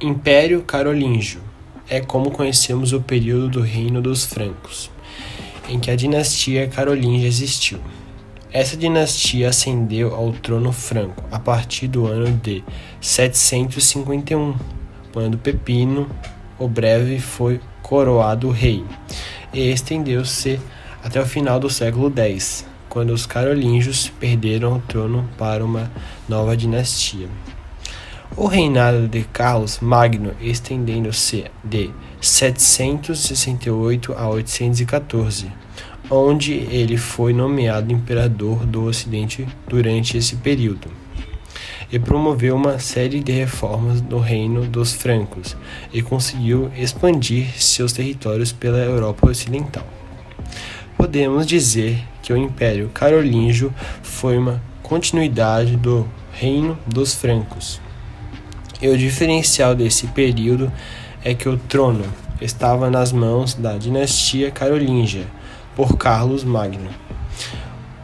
Império Carolíngio é como conhecemos o período do reino dos francos, em que a dinastia carolíngia existiu. Essa dinastia ascendeu ao trono franco a partir do ano de 751, quando Pepino o Breve foi coroado rei, e estendeu-se até o final do século X, quando os carolíngios perderam o trono para uma nova dinastia. O reinado de Carlos Magno estendendo-se de 768 a 814, onde ele foi nomeado imperador do Ocidente durante esse período, e promoveu uma série de reformas no reino dos francos e conseguiu expandir seus territórios pela Europa Ocidental. Podemos dizer que o Império Carolíngio foi uma continuidade do reino dos francos. E o diferencial desse período é que o trono estava nas mãos da dinastia carolíngia, por Carlos Magno.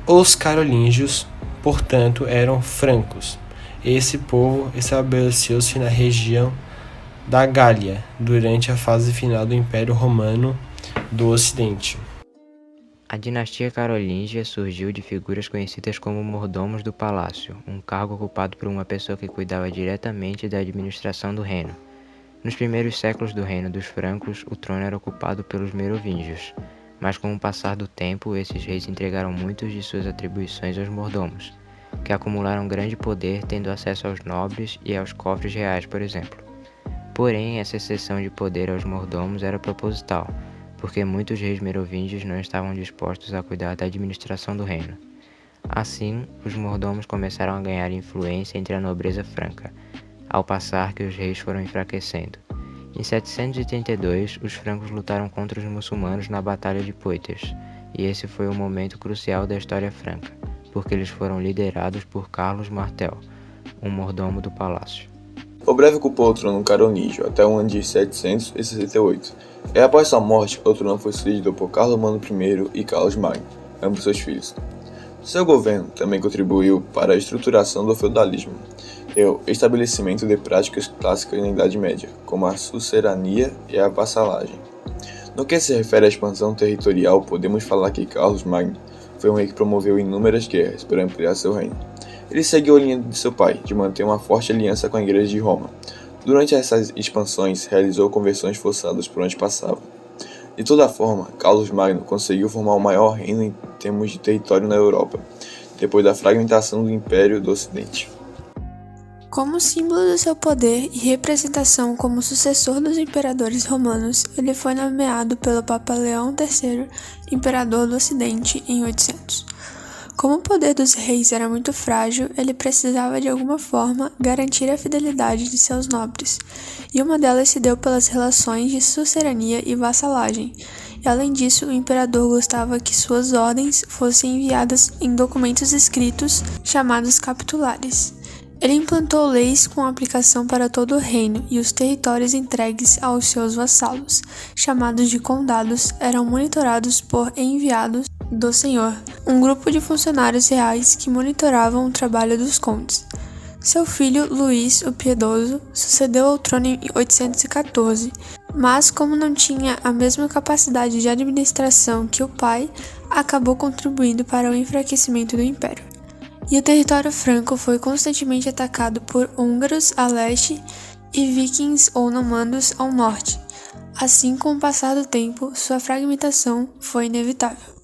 Os carolíngios, portanto, eram francos. Esse povo estabeleceu-se na região da Gália, durante a fase final do Império Romano do Ocidente. A dinastia carolíngia surgiu de figuras conhecidas como mordomos do palácio, um cargo ocupado por uma pessoa que cuidava diretamente da administração do reino. Nos primeiros séculos do reino dos francos, o trono era ocupado pelos merovingios, mas com o passar do tempo, esses reis entregaram muitas de suas atribuições aos mordomos, que acumularam grande poder tendo acesso aos nobres e aos cofres reais, por exemplo. Porém, essa excessão de poder aos mordomos era proposital, porque muitos reis merovingios não estavam dispostos a cuidar da administração do reino. Assim, os mordomos começaram a ganhar influência entre a nobreza franca, ao passar que os reis foram enfraquecendo. Em 732, os francos lutaram contra os muçulmanos na Batalha de Poitiers, e esse foi um momento crucial da história franca, porque eles foram liderados por Carlos Martel, um mordomo do palácio. O Breve ocupou o trono carolíngio até o ano de 768, e após sua morte, o trono foi sucedido por Carlos Mano I e Carlos Magno, ambos seus filhos. Seu governo também contribuiu para a estruturação do feudalismo e o estabelecimento de práticas clássicas na Idade Média, como a suzerania e a vassalagem. No que se refere à expansão territorial, podemos falar que Carlos Magno foi um rei que promoveu inúmeras guerras para ampliar seu reino. Ele seguiu a linha de seu pai, de manter uma forte aliança com a Igreja de Roma. Durante essas expansões, realizou conversões forçadas por onde passava. De toda forma, Carlos Magno conseguiu formar o maior reino em termos de território na Europa, depois da fragmentação do Império do Ocidente. Como símbolo do seu poder e representação como sucessor dos imperadores romanos, ele foi nomeado pelo Papa Leão III imperador do Ocidente em 800. Como o poder dos reis era muito frágil, ele precisava de alguma forma garantir a fidelidade de seus nobres, e uma delas se deu pelas relações de suzerania e vassalagem. E além disso, o imperador gostava que suas ordens fossem enviadas em documentos escritos chamados capitulares. Ele implantou leis com aplicação para todo o reino, e os territórios entregues aos seus vassalos, chamados de condados, eram monitorados por enviados do Senhor, um grupo de funcionários reais que monitoravam o trabalho dos condes. Seu filho, Luís o Piedoso, sucedeu ao trono em 814, mas como não tinha a mesma capacidade de administração que o pai, acabou contribuindo para o enfraquecimento do império. E o território franco foi constantemente atacado por húngaros a leste e vikings ou normandos ao norte. Assim, com o passar do tempo, sua fragmentação foi inevitável.